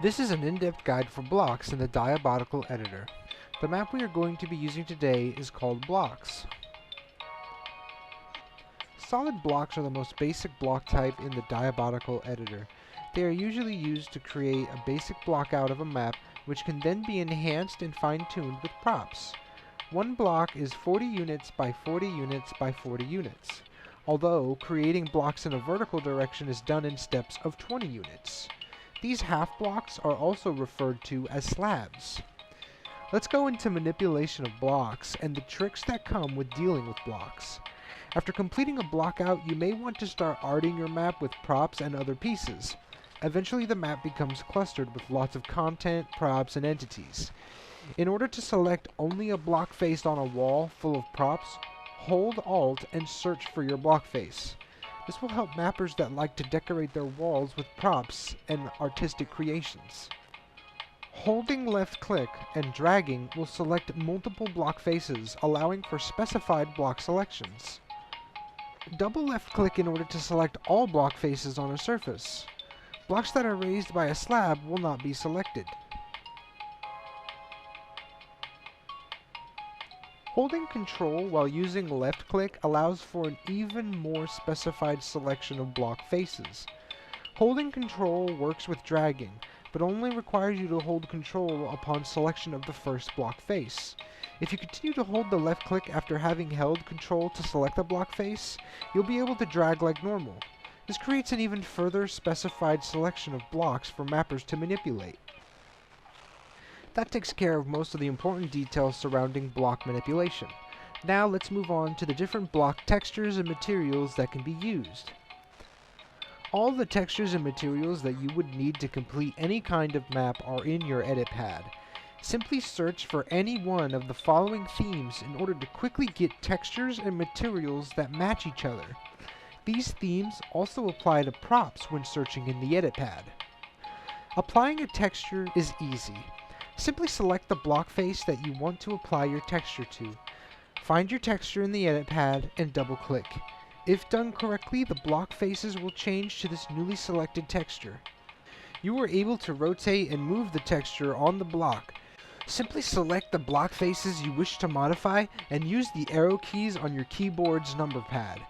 This is an in-depth guide for blocks in the Diabotical editor. The map we are going to be using today is called blocks. Solid blocks are the most basic block type in the Diabotical editor. They are usually used to create a basic block out of a map which can then be enhanced and fine-tuned with props. One block is 40 units by 40 units by 40 units, although creating blocks in a vertical direction is done in steps of 20 units. These half blocks are also referred to as slabs. Let's go into manipulation of blocks and the tricks that come with dealing with blocks. After completing a block out, you may want to start arting your map with props and other pieces. Eventually the map becomes clustered with lots of content, props, and entities. In order to select only a block face on a wall full of props, hold Alt and search for your block face. This will help mappers that like to decorate their walls with props and artistic creations. Holding left click and dragging will select multiple block faces, allowing for specified block selections. Double left click in order to select all block faces on a surface. Blocks that are raised by a slab will not be selected. Holding Control while using left click allows for an even more specified selection of block faces. Holding Control works with dragging, but only requires you to hold Control upon selection of the first block face. If you continue to hold the left click after having held Control to select a block face, you'll be able to drag like normal. This creates an even further specified selection of blocks for mappers to manipulate. That takes care of most of the important details surrounding block manipulation. Now let's move on to the different block textures and materials that can be used. All the textures and materials that you would need to complete any kind of map are in your edit pad. Simply search for any one of the following themes in order to quickly get textures and materials that match each other. These themes also apply to props when searching in the edit pad. Applying a texture is easy. Simply select the block face that you want to apply your texture to. Find your texture in the edit pad and double click. If done correctly, the block faces will change to this newly selected texture. You are able to rotate and move the texture on the block. Simply select the block faces you wish to modify and use the arrow keys on your keyboard's number pad.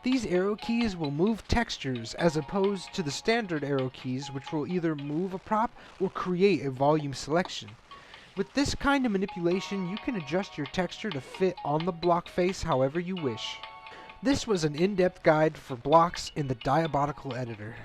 These arrow keys will move textures as opposed to the standard arrow keys, which will either move a prop or create a volume selection. With this kind of manipulation, you can adjust your texture to fit on the block face however you wish. This was an in-depth guide for blocks in the Diabotical editor.